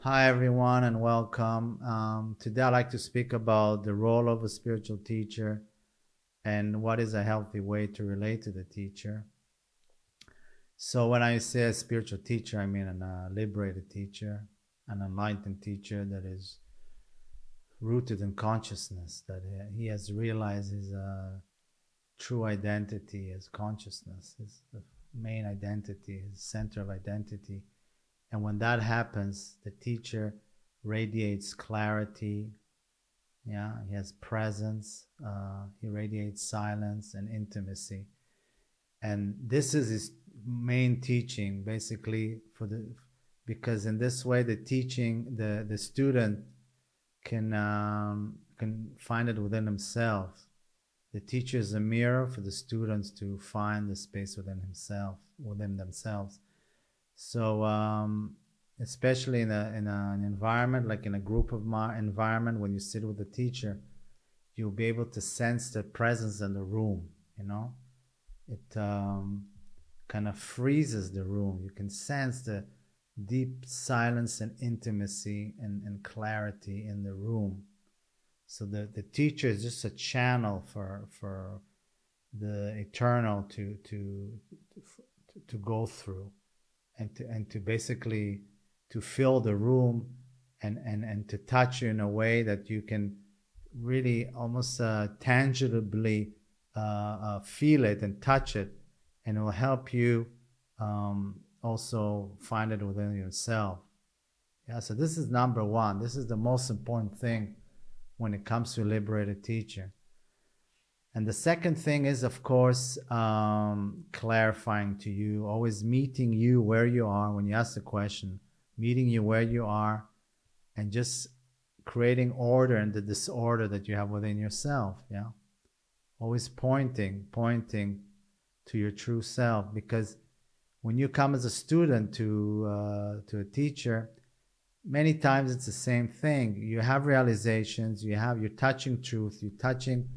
Hi, everyone, and welcome. Today, I'd like to speak about the role of a spiritual teacher and what is a healthy way to relate to the teacher. So, when I say a spiritual teacher, I mean a liberated teacher, an enlightened teacher that is rooted in consciousness, that he has realized his true identity as consciousness, his main identity, his center of identity. And when that happens, the teacher radiates clarity. Yeah, he has presence. He radiates silence and intimacy. And this is his main teaching, basically, because in this way, the student can find it within himself. The teacher is a mirror for the students to find the space within themselves. So, especially in an environment, like in a group of environment, when you sit with the teacher, you'll be able to sense the presence in the room. It kind of freezes the room. You can sense the deep silence and intimacy and clarity in the room. So the teacher is just a channel for the eternal to go through. And to basically to fill the room and to touch you in a way that you can really almost tangibly feel it and touch it, and it will help you also find it within yourself. Yeah, so this is number one. This is the most important thing when it comes to a liberated teacher. And the second thing is, of course, clarifying to you, always meeting you where you are when you ask the question, meeting you where you are, and just creating order in the disorder that you have within yourself. Yeah, always pointing to your true self, because when you come as a student to a teacher, many times it's the same thing. You have realizations, you're touching truth, you're touching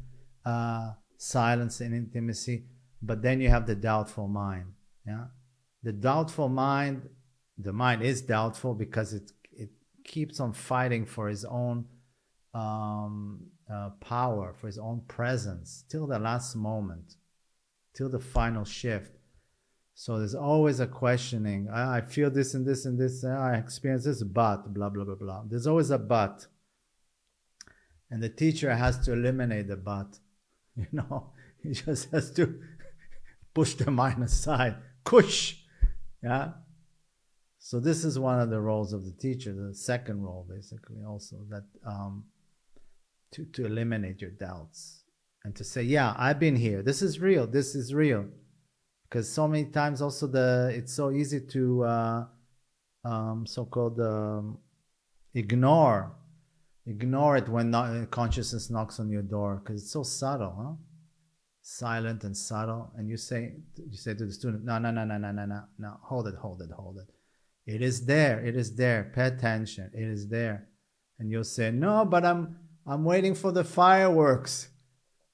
silence and intimacy, but then you have the doubtful mind. Yeah, the doubtful mind. The mind is doubtful because it keeps on fighting for his own power, for his own presence, till the last moment, till the final shift. So there's always a questioning. I feel this and this and this. I experience this, but blah blah blah blah. There's always a but, and the teacher has to eliminate the but. He just has to push the mind aside. Kush. Yeah. So this is one of the roles of the teacher, the second role, basically, also, that to eliminate your doubts and to say, yeah, I've been here. This is real. This is real. Because so many times also it's so easy to so-called ignore it when consciousness knocks on your door, because it's so subtle, huh? Silent and subtle. And you say to the student, no, hold it. It is there. Pay attention. It is there. And you'll say, no, but I'm waiting for the fireworks.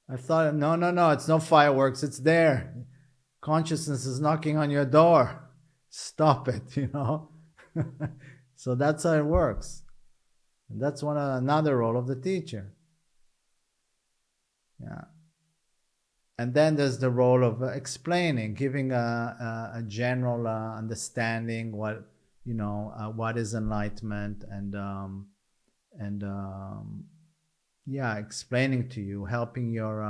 I thought, no, it's no fireworks. It's there. Consciousness is knocking on your door. Stop it, So that's how it works. And that's another role of the teacher. Yeah. And then there's the role of explaining, giving a general understanding what is enlightenment, and explaining to you, helping your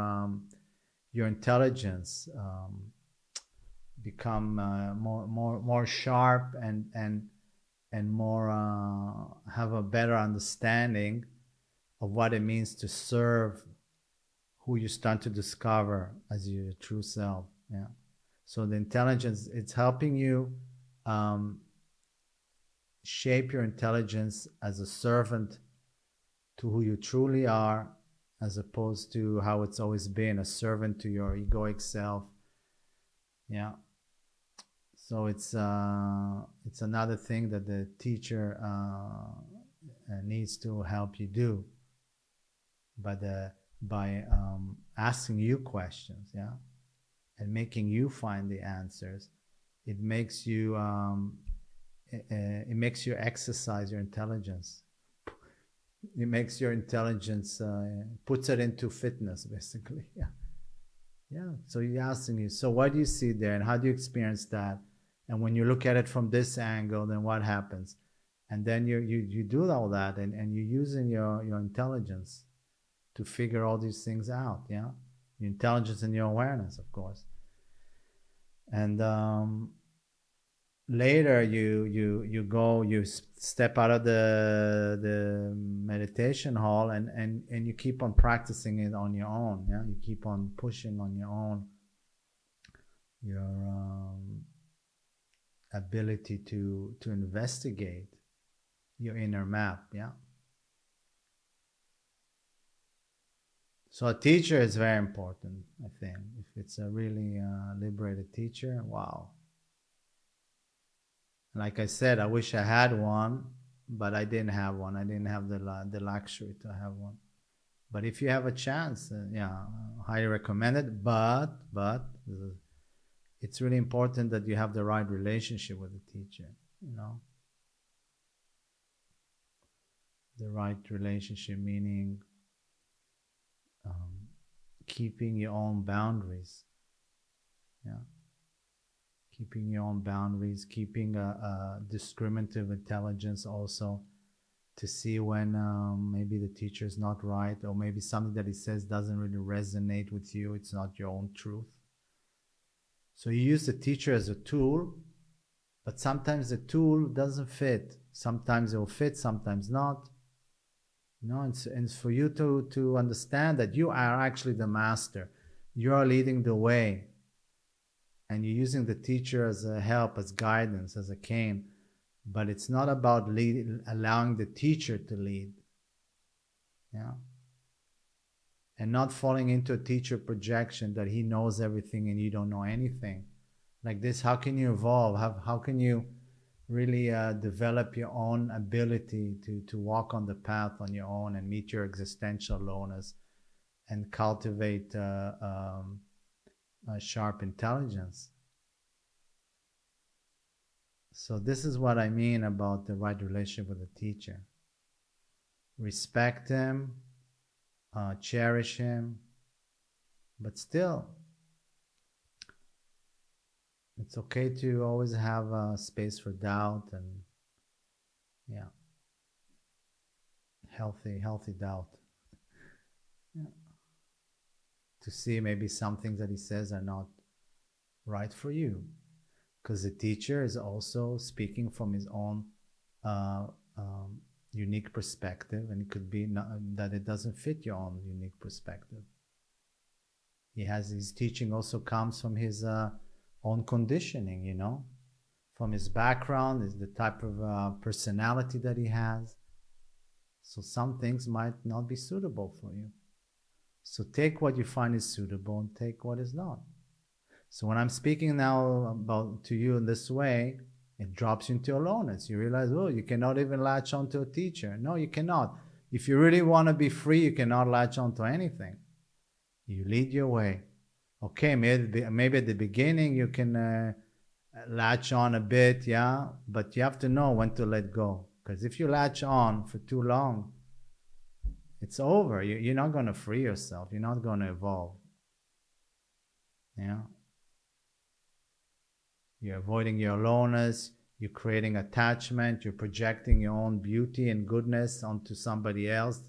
intelligence become more sharp and more have a better understanding of what it means to serve who you start to discover as your true self. Yeah. So the intelligence, it's helping you shape your intelligence as a servant to who you truly are, as opposed to how it's always been, a servant to your egoic self. Yeah. So it's another thing that the teacher needs to help you do by asking you questions, yeah, and making you find the answers. It makes you it makes you exercise your intelligence. It makes your intelligence, puts it into fitness, basically. Yeah. Yeah. So you're asking you, so what do you see there and how do you experience that? And when you look at it from this angle, then what happens? And then you do all that, and you're using your intelligence to figure all these things out. Yeah. Your intelligence and your awareness, of course. And later you step out of the meditation hall, and you keep on practicing it on your own. Yeah, you keep on pushing on your own your ability to investigate your inner map. Yeah. So a teacher is very important, I think. If it's a really liberated teacher, wow. Like I said, I wish I had one, but I didn't have one. I didn't have the luxury to have one. But if you have a chance, yeah, highly recommend it. But it's really important that you have the right relationship with the teacher. You know, the right relationship meaning keeping your own boundaries. Yeah. Keeping your own boundaries, keeping a discriminative intelligence also to see when maybe the teacher is not right, or maybe something that he says doesn't really resonate with you. It's not your own truth. So you use the teacher as a tool, but sometimes the tool doesn't fit. Sometimes it will fit, sometimes not. You know, and it's for you to understand that you are actually the master. You are leading the way. And you're using the teacher as a help, as guidance, as a cane. But it's not about allowing the teacher to lead. Yeah. And not falling into a teacher projection that he knows everything and you don't know anything. Like this, how can you evolve? How can you really develop your own ability to walk on the path on your own and meet your existential lowness and cultivate a sharp intelligence? So this is what I mean about the right relationship with the teacher. Respect him, cherish him, but still, it's okay to always have a space for doubt and, yeah, healthy doubt. Yeah. To see maybe some things that he says are not right for you, because the teacher is also speaking from his own unique perspective, and it could be that it doesn't fit your own unique perspective. His teaching also comes from his own conditioning, you know, from his background, is the type of personality that he has. So some things might not be suitable for you. So take what you find is suitable and take what is not. So when I'm speaking now about to you in this way, it drops you into aloneness. You realize, oh, you cannot even latch onto a teacher. No, you cannot. If you really want to be free, you cannot latch onto anything. You lead your way. Okay, maybe at the beginning you can latch on a bit, yeah, but you have to know when to let go. Because if you latch on for too long, it's over. You're not going to free yourself. You're not going to evolve. Yeah. You're avoiding your aloneness. You're creating attachment. You're projecting your own beauty and goodness onto somebody else.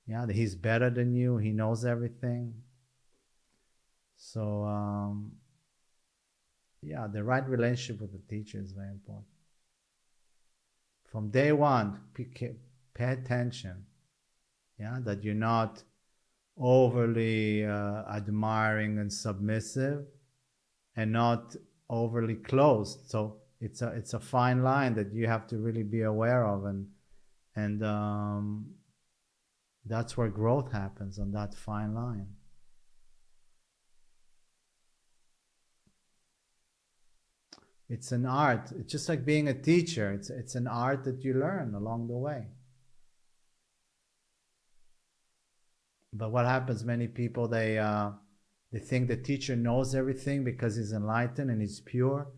Yeah, that he's better than you. He knows everything. So, yeah, the right relationship with the teacher is very important. From day one, pay attention. Yeah, that you're not overly admiring and submissive, and not overly closed. So it's a fine line that you have to really be aware of, and that's where growth happens, on that fine line. It's an art. It's just like being a teacher. It's an art that you learn along the way. But what happens? Many people they think the teacher knows everything because he's enlightened and he's pure,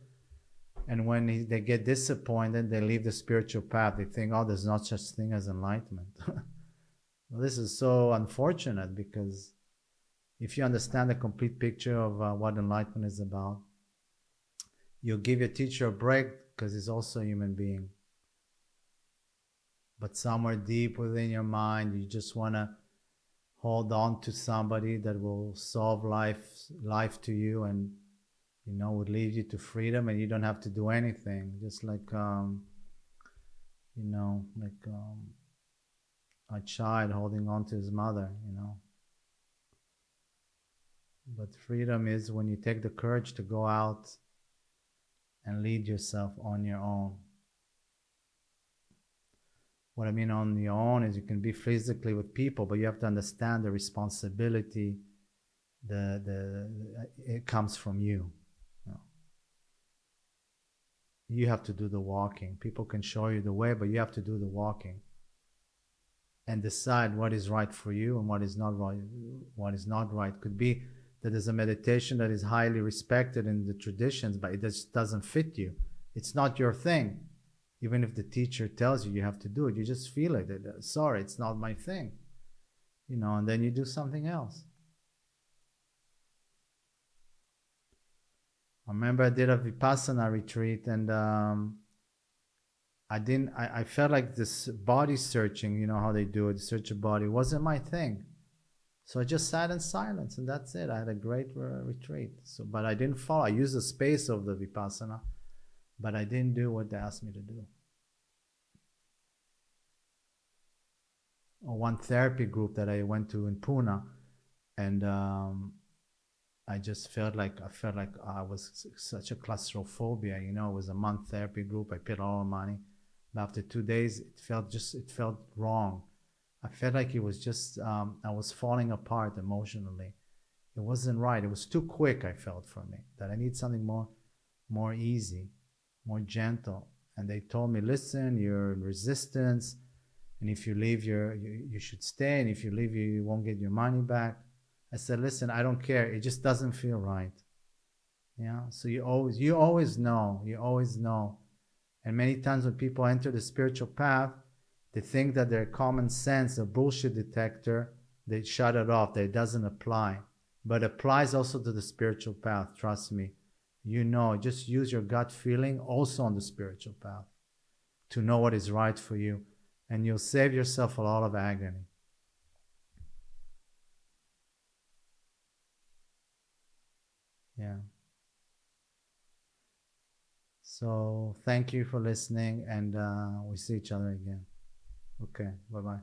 And when they get disappointed, they leave the spiritual path. They think, oh, there's not such thing as enlightenment. Well, this is so unfortunate, because if you understand the complete picture of what enlightenment is about, you'll give your teacher a break, because he's also a human being. But somewhere deep within your mind, you just want to hold on to somebody that will solve life to you, and would lead you to freedom, and you don't have to do anything. Just like a child holding on to his mother. But freedom is when you take the courage to go out and lead yourself on your own. What I mean on your own is you can be physically with people, but you have to understand the responsibility. It comes from you. You have to do the walking. People can show you the way, but you have to do the walking and decide what is right for you and what is not right. What is not right could be that there's a meditation that is highly respected in the traditions, but it just doesn't fit you. It's not your thing. Even if the teacher tells you have to do it, you just feel it. Sorry, it's not my thing. And then you do something else. I remember I did a Vipassana retreat, and I felt like this body searching, how they do it, search a body, wasn't my thing. So I just sat in silence, and that's it. I had a great retreat. But I didn't follow. I used the space of the Vipassana, but I didn't do what they asked me to do. Or one therapy group that I went to in Pune, and I just felt like I was such a claustrophobia. It was a month therapy group. I paid all the money. But after 2 days, it felt wrong. I felt like it was just I was falling apart emotionally. It wasn't right. It was too quick. I felt for me that I need something more easy, more gentle. And they told me, listen, you're in resistance, and if you leave, you should stay, and if you leave, you won't get your money back. I said, listen, I don't care. It just doesn't feel right. So you always know. And many times when people enter the spiritual path, they think that their common sense, a bullshit detector, they shut it off, that it doesn't apply. But it applies also to the spiritual path, trust me. Just use your gut feeling also on the spiritual path to know what is right for you. And you'll save yourself a lot of agony. Yeah. So thank you for listening, and we see each other again. Okay, bye-bye.